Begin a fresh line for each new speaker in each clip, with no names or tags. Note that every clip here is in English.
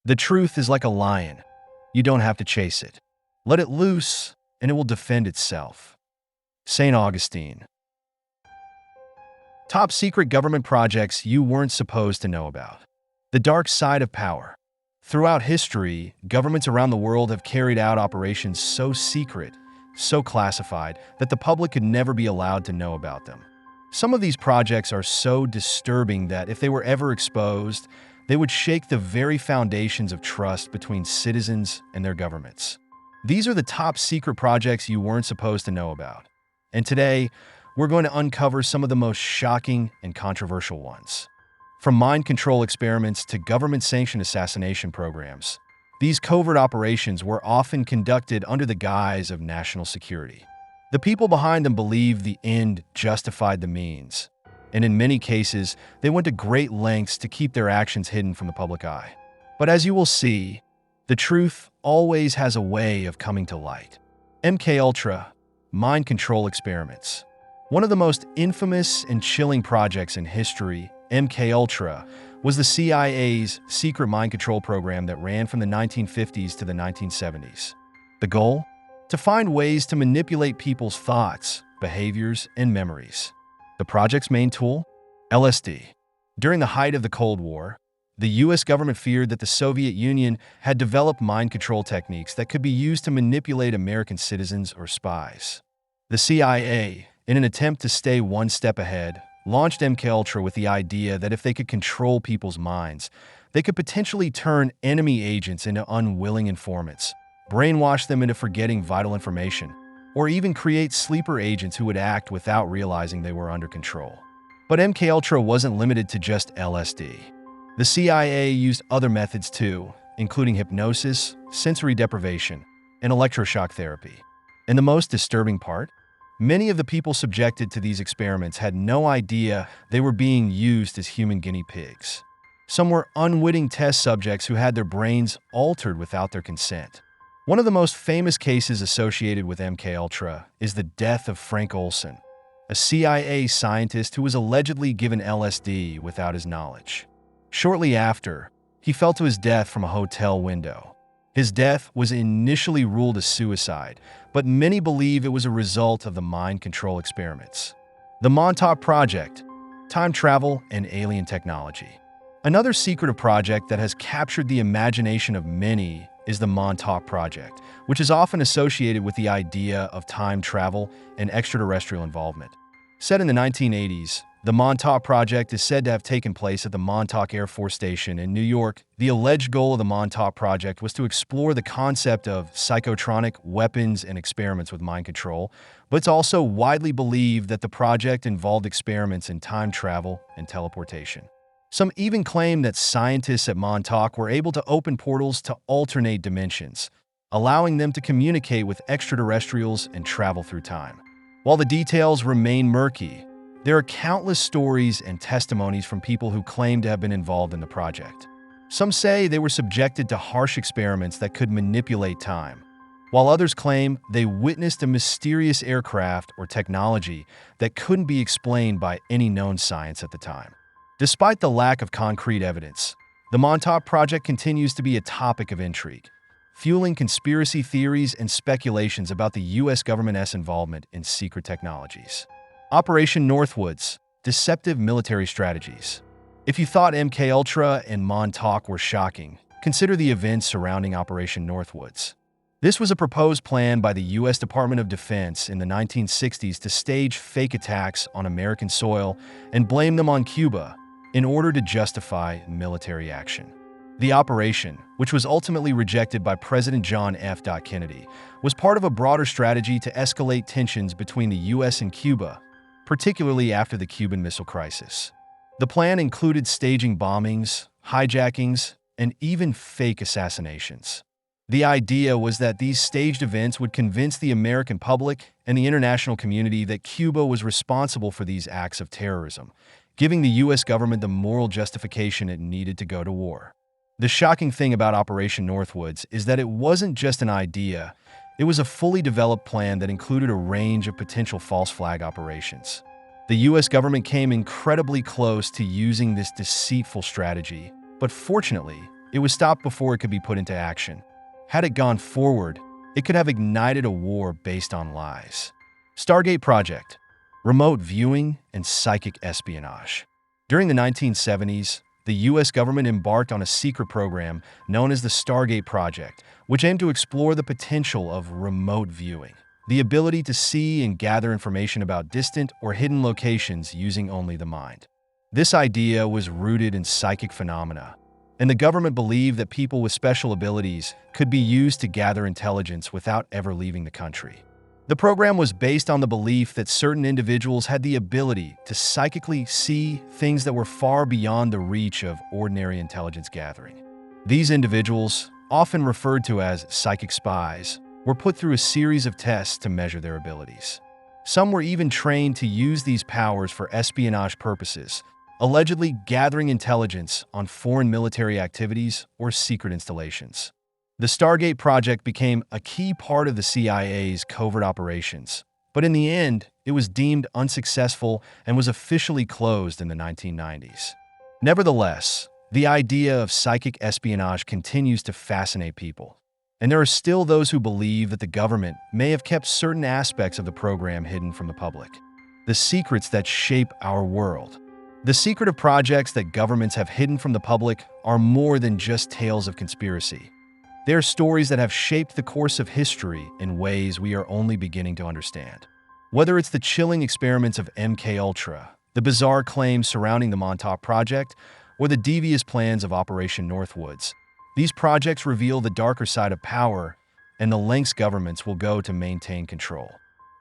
The truth is like a lion. You don't have to chase it. Let it loose, and it will defend itself. St. Augustine. Top secret government projects you weren't supposed to know about. The dark side of power. Throughout history, governments around the world have carried out operations so secret, so classified, that the public could never be allowed to know about them. Some of these projects are so disturbing that if they were ever exposed, they would shake the very foundations of trust between citizens and their governments. These are the top secret projects you weren't supposed to know about. And today, we're going to uncover some of the most shocking and controversial ones. From mind control experiments to government-sanctioned assassination programs, these covert operations were often conducted under the guise of national security. The people behind them believed the end justified the means, and in many cases, they went to great lengths to keep their actions hidden from the public eye. But as you will see, the truth always has a way of coming to light. MKUltra, mind control experiments. One of the most infamous and chilling projects in history, MKUltra, was the CIA's secret mind control program that ran from the 1950s to the 1970s. The goal? To find ways to manipulate people's thoughts, behaviors, and memories. The project's main tool? LSD. During the height of the Cold War, the US government feared that the Soviet Union had developed mind control techniques that could be used to manipulate American citizens or spies. The CIA, in an attempt to stay one step ahead, launched MKUltra with the idea that if they could control people's minds, they could potentially turn enemy agents into unwilling informants, brainwash them into forgetting vital information, or even create sleeper agents who would act without realizing they were under control. But MKUltra wasn't limited to just LSD. The CIA used other methods too, including hypnosis, sensory deprivation, and electroshock therapy. And the most disturbing part? Many of the people subjected to these experiments had no idea they were being used as human guinea pigs. Some were unwitting test subjects who had their brains altered without their consent. One of the most famous cases associated with MKUltra is the death of Frank Olson, a CIA scientist who was allegedly given LSD without his knowledge. Shortly after, he fell to his death from a hotel window. His death was initially ruled a suicide, but many believe it was a result of the mind control experiments. The Montauk Project, time travel and alien technology. Another secretive project that has captured the imagination of many is the Montauk Project, which is often associated with the idea of time travel and extraterrestrial involvement. Set in the 1980s, the Montauk Project is said to have taken place at the Montauk Air Force Station in New York. The alleged goal of the Montauk Project was to explore the concept of psychotronic weapons and experiments with mind control, but it's also widely believed that the project involved experiments in time travel and teleportation. Some even claim that scientists at Montauk were able to open portals to alternate dimensions, allowing them to communicate with extraterrestrials and travel through time. While the details remain murky, there are countless stories and testimonies from people who claim to have been involved in the project. Some say they were subjected to harsh experiments that could manipulate time, while others claim they witnessed a mysterious aircraft or technology that couldn't be explained by any known science at the time. Despite the lack of concrete evidence, the Montauk Project continues to be a topic of intrigue, fueling conspiracy theories and speculations about the US government's involvement in secret technologies. Operation Northwoods, deceptive military strategies. If you thought MKUltra and Montauk were shocking, consider the events surrounding Operation Northwoods. This was a proposed plan by the US Department of Defense in the 1960s to stage fake attacks on American soil and blame them on Cuba in order to justify military action. The operation, which was ultimately rejected by President John F. Kennedy, was part of a broader strategy to escalate tensions between the US and Cuba, particularly after the Cuban Missile Crisis. The plan included staging bombings, hijackings, and even fake assassinations. The idea was that these staged events would convince the American public and the international community that Cuba was responsible for these acts of terrorism, giving the US government the moral justification it needed to go to war. The shocking thing about Operation Northwoods is that it wasn't just an idea. It was a fully developed plan that included a range of potential false flag operations. The US government came incredibly close to using this deceitful strategy, but fortunately, it was stopped before it could be put into action. Had it gone forward, it could have ignited a war based on lies. Stargate Project: Remote Viewing and Psychic Espionage. During the 1970s, the U.S. government embarked on a secret program known as the Stargate Project, which aimed to explore the potential of remote viewing, the ability to see and gather information about distant or hidden locations using only the mind. This idea was rooted in psychic phenomena, and the government believed that people with special abilities could be used to gather intelligence without ever leaving the country. The program was based on the belief that certain individuals had the ability to psychically see things that were far beyond the reach of ordinary intelligence gathering. These individuals, often referred to as psychic spies, were put through a series of tests to measure their abilities. Some were even trained to use these powers for espionage purposes, allegedly gathering intelligence on foreign military activities or secret installations. The Stargate Project became a key part of the CIA's covert operations, but in the end, it was deemed unsuccessful and was officially closed in the 1990s. Nevertheless, the idea of psychic espionage continues to fascinate people, and there are still those who believe that the government may have kept certain aspects of the program hidden from the public. The secrets that shape our world. The secretive projects that governments have hidden from the public are more than just tales of conspiracy. They are stories that have shaped the course of history in ways we are only beginning to understand. Whether it's the chilling experiments of MKUltra, the bizarre claims surrounding the Montauk Project, or the devious plans of Operation Northwoods, these projects reveal the darker side of power and the lengths governments will go to maintain control.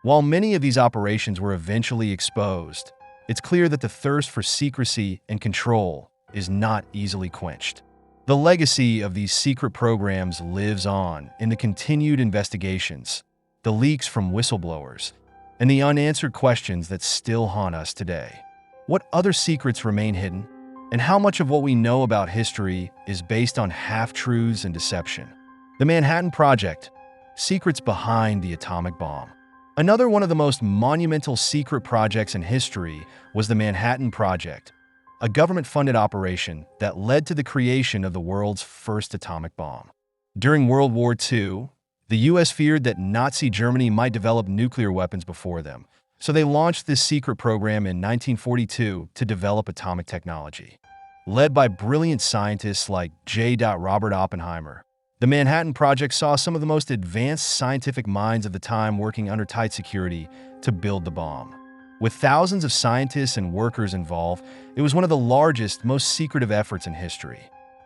While many of these operations were eventually exposed, it's clear that the thirst for secrecy and control is not easily quenched. The legacy of these secret programs lives on in the continued investigations, the leaks from whistleblowers, and the unanswered questions that still haunt us today. What other secrets remain hidden? And how much of what we know about history is based on half-truths and deception? The Manhattan Project: Secrets Behind the Atomic Bomb. Another one of the most monumental secret projects in history was the Manhattan Project, a government-funded operation that led to the creation of the world's first atomic bomb. During World War II, the U.S. feared that Nazi Germany might develop nuclear weapons before them, so they launched this secret program in 1942 to develop atomic technology. Led by brilliant scientists like J. Robert Oppenheimer, the Manhattan Project saw some of the most advanced scientific minds of the time working under tight security to build the bomb. With thousands of scientists and workers involved, it was one of the largest, most secretive efforts in history.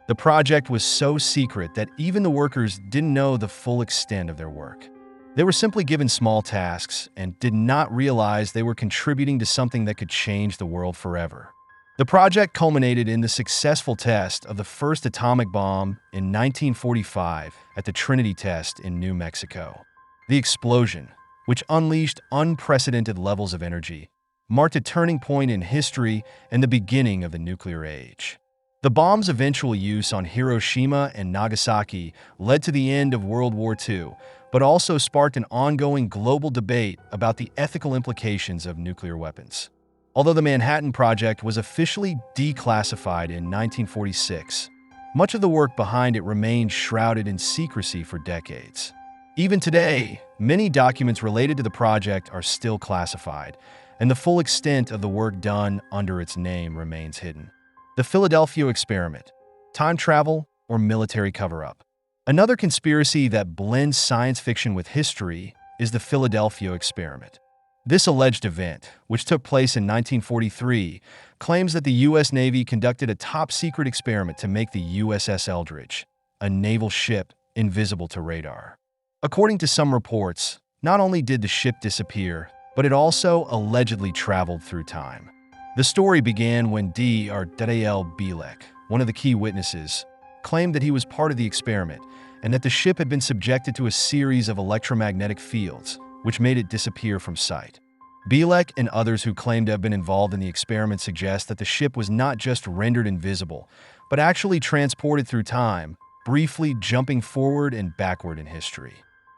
The project was so secret that even the workers didn't know the full extent of their work. They were simply given small tasks and did not realize they were contributing to something that could change the world forever. The project culminated in the successful test of the first atomic bomb in 1945 at the Trinity test in New Mexico. The explosion, which unleashed unprecedented levels of energy, marked a turning point in history and the beginning of the nuclear age. The bomb's eventual use on Hiroshima and Nagasaki led to the end of World War II, but also sparked an ongoing global debate about the ethical implications of nuclear weapons. Although the Manhattan Project was officially declassified in 1946, much of the work behind it remained shrouded in secrecy for decades. Even today, many documents related to the project are still classified, and the full extent of the work done under its name remains hidden. The Philadelphia Experiment: Time Travel or Military Cover-Up. Another conspiracy that blends science fiction with history is the Philadelphia Experiment. This alleged event, which took place in 1943, claims that the U.S. Navy conducted a top-secret experiment to make the USS Eldridge, a naval ship invisible to radar. According to some reports, not only did the ship disappear, but it also allegedly traveled through time. The story began when Dr. Bielek, one of the key witnesses, claimed that he was part of the experiment and that the ship had been subjected to a series of electromagnetic fields, which made it disappear from sight. Bielek and others who claimed to have been involved in the experiment suggest that the ship was not just rendered invisible, but actually transported through time, briefly jumping forward and backward in history.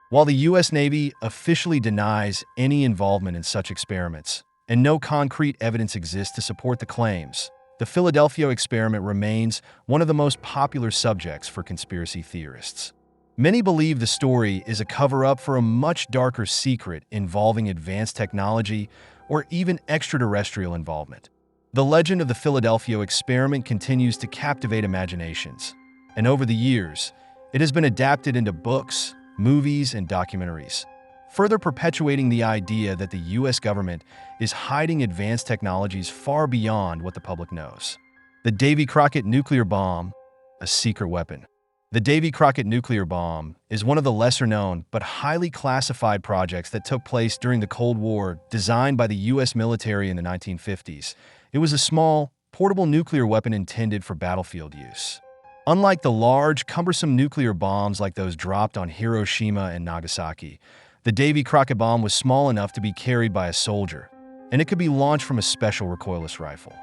While the U.S. Navy officially denies any involvement in such experiments, and no concrete evidence exists to support the claims, the Philadelphia experiment remains one of the most popular subjects for conspiracy theorists. Many believe the story is a cover-up for a much darker secret involving advanced technology or even extraterrestrial involvement. The legend of the Philadelphia experiment continues to captivate imaginations, and over the years, it has been adapted into books, movies, and documentaries, further perpetuating the idea that the U.S. government is hiding advanced technologies far beyond what the public knows. The Davy Crockett nuclear bomb, a secret weapon. The Davy Crockett nuclear bomb is one of the lesser-known but highly classified projects that took place during the Cold War, designed by the U.S. military in the 1950s. It was a small, portable nuclear weapon intended for battlefield use. Unlike the large, cumbersome nuclear bombs like those dropped on Hiroshima and Nagasaki, the Davy Crockett bomb was small enough to be carried by a soldier, and it could be launched from a special recoilless rifle.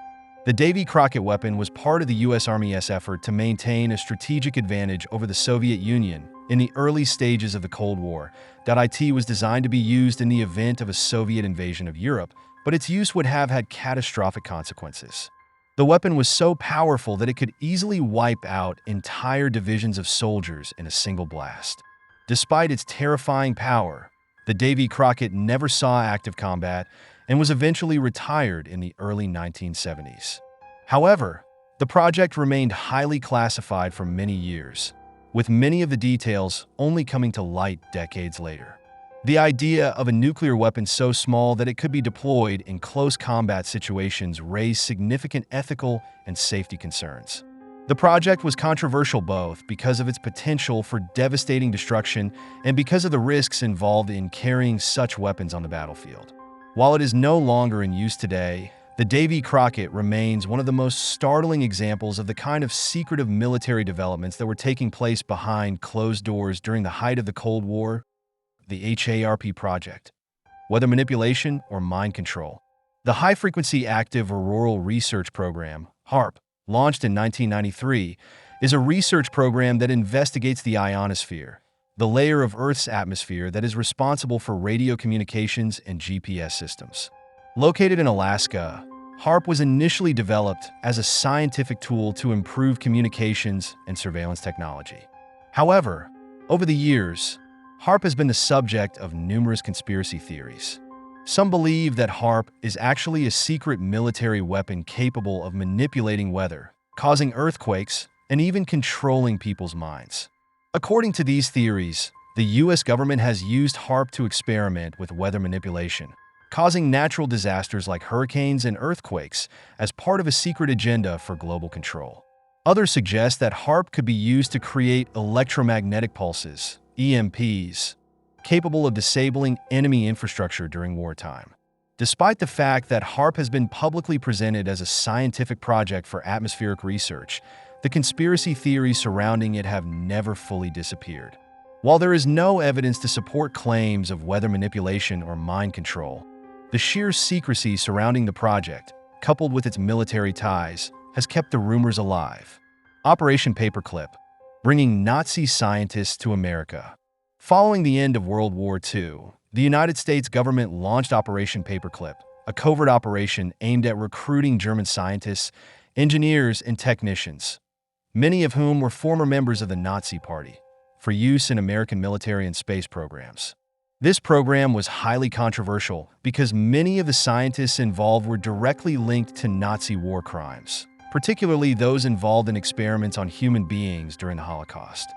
The Davy Crockett weapon was part of the U.S. Army's effort to maintain a strategic advantage over the Soviet Union in the early stages of the Cold War. It was designed to be used in the event of a Soviet invasion of Europe, but its use would have had catastrophic consequences. The weapon was so powerful that it could easily wipe out entire divisions of soldiers in a single blast. Despite its terrifying power, the Davy Crockett never saw active combat and was eventually retired in the early 1970s. However, the project remained highly classified for many years, with many of the details only coming to light decades later. The idea of a nuclear weapon so small that it could be deployed in close combat situations raised significant ethical and safety concerns. The project was controversial both because of its potential for devastating destruction and because of the risks involved in carrying such weapons on the battlefield. While it is no longer in use today, the Davy Crockett remains one of the most startling examples of the kind of secretive military developments that were taking place behind closed doors during the height of the Cold War. The HAARP project, weather manipulation or mind control. The High-Frequency Active Auroral Research Program, HAARP, launched in 1993, is a research program that investigates the ionosphere, the layer of Earth's atmosphere that is responsible for radio communications and GPS systems. Located in Alaska, HAARP was initially developed as a scientific tool to improve communications and surveillance technology. However, over the years, HAARP has been the subject of numerous conspiracy theories. Some believe that HAARP is actually a secret military weapon capable of manipulating weather, causing earthquakes, and even controlling people's minds. According to these theories, the U.S. government has used HAARP to experiment with weather manipulation, causing natural disasters like hurricanes and earthquakes as part of a secret agenda for global control. Others suggest that HAARP could be used to create electromagnetic pulses, EMPs, capable of disabling enemy infrastructure during wartime. Despite the fact that HAARP has been publicly presented as a scientific project for atmospheric research, the conspiracy theories surrounding it have never fully disappeared. While there is no evidence to support claims of weather manipulation or mind control, the sheer secrecy surrounding the project, coupled with its military ties, has kept the rumors alive. Operation Paperclip, bringing Nazi scientists to America. Following the end of World War II, the United States government launched Operation Paperclip, a covert operation aimed at recruiting German scientists, engineers, and technicians, many of whom were former members of the Nazi Party, for use in American military and space programs. This program was highly controversial because many of the scientists involved were directly linked to Nazi war crimes, particularly those involved in experiments on human beings during the Holocaust.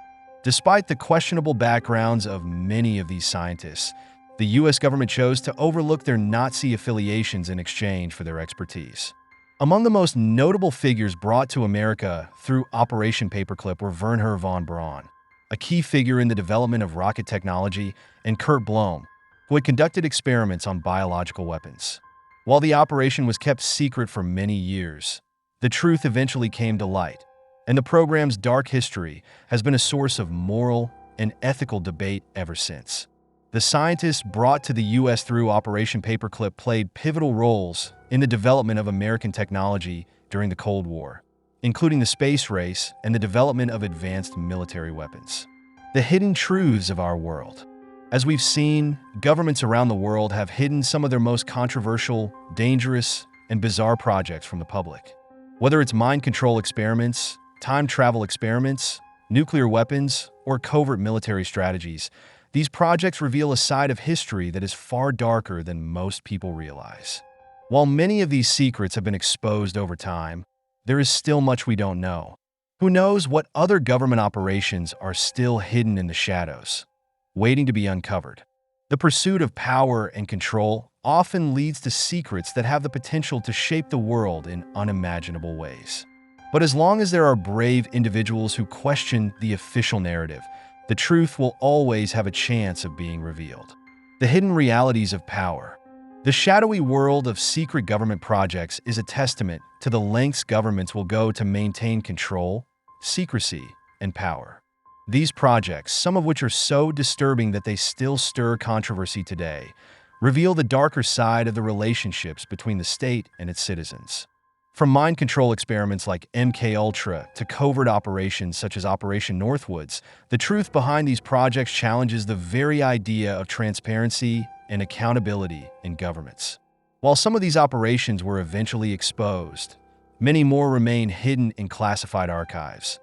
Despite the questionable backgrounds of many of these scientists, the U.S. government chose to overlook their Nazi affiliations in exchange for their expertise. Among the most notable figures brought to America through Operation Paperclip were Wernher von Braun, a key figure in the development of rocket technology, and Kurt Blome, who had conducted experiments on biological weapons. While the operation was kept secret for many years, the truth eventually came to light, and the program's dark history has been a source of moral and ethical debate ever since. The scientists brought to the U.S. through Operation Paperclip played pivotal roles in the development of American technology during the Cold War, including the space race and the development of advanced military weapons. The hidden truths of our world. As we've seen, governments around the world have hidden some of their most controversial, dangerous, and bizarre projects from the public. Whether it's mind control experiments, time travel experiments, nuclear weapons, or covert military strategies, these projects reveal a side of history that is far darker than most people realize. While many of these secrets have been exposed over time, there is still much we don't know. Who knows what other government operations are still hidden in the shadows, waiting to be uncovered? The pursuit of power and control often leads to secrets that have the potential to shape the world in unimaginable ways. But as long as there are brave individuals who question the official narrative, the truth will always have a chance of being revealed. The hidden realities of power. The shadowy world of secret government projects is a testament to the lengths governments will go to maintain control, secrecy, and power. These projects, some of which are so disturbing that they still stir controversy today, reveal the darker side of the relationships between the state and its citizens. From mind control experiments like MKUltra to covert operations such as Operation Northwoods, the truth behind these projects challenges the very idea of transparency and accountability in governments. While some of these operations were eventually exposed, many more remain hidden in classified archives,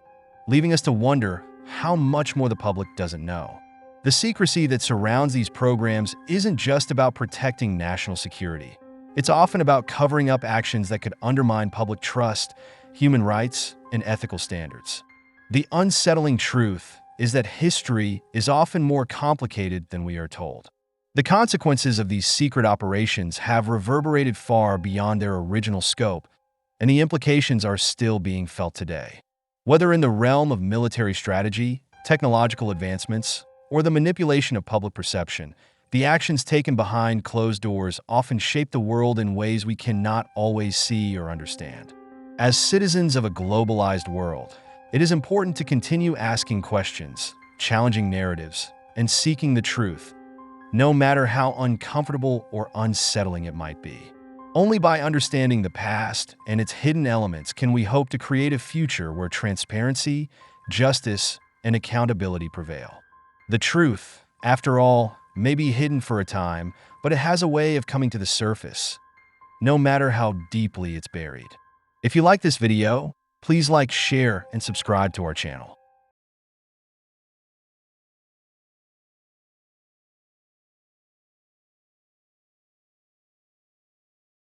leaving us to wonder how much more the public doesn't know. The secrecy that surrounds these programs isn't just about protecting national security. It's often about covering up actions that could undermine public trust, human rights, and ethical standards. The unsettling truth is that history is often more complicated than we are told. The consequences of these secret operations have reverberated far beyond their original scope, and the implications are still being felt today. Whether in the realm of military strategy, technological advancements, or the manipulation of public perception, the actions taken behind closed doors often shape the world in ways we cannot always see or understand. As citizens of a globalized world, it is important to continue asking questions, challenging narratives, and seeking the truth, no matter how uncomfortable or unsettling it might be. Only by understanding the past and its hidden elements can we hope to create a future where transparency, justice, and accountability prevail. The truth, after all, may be hidden for a time, but it has a way of coming to the surface, no matter how deeply it's buried. If you like this video, please like, share, and subscribe to our channel.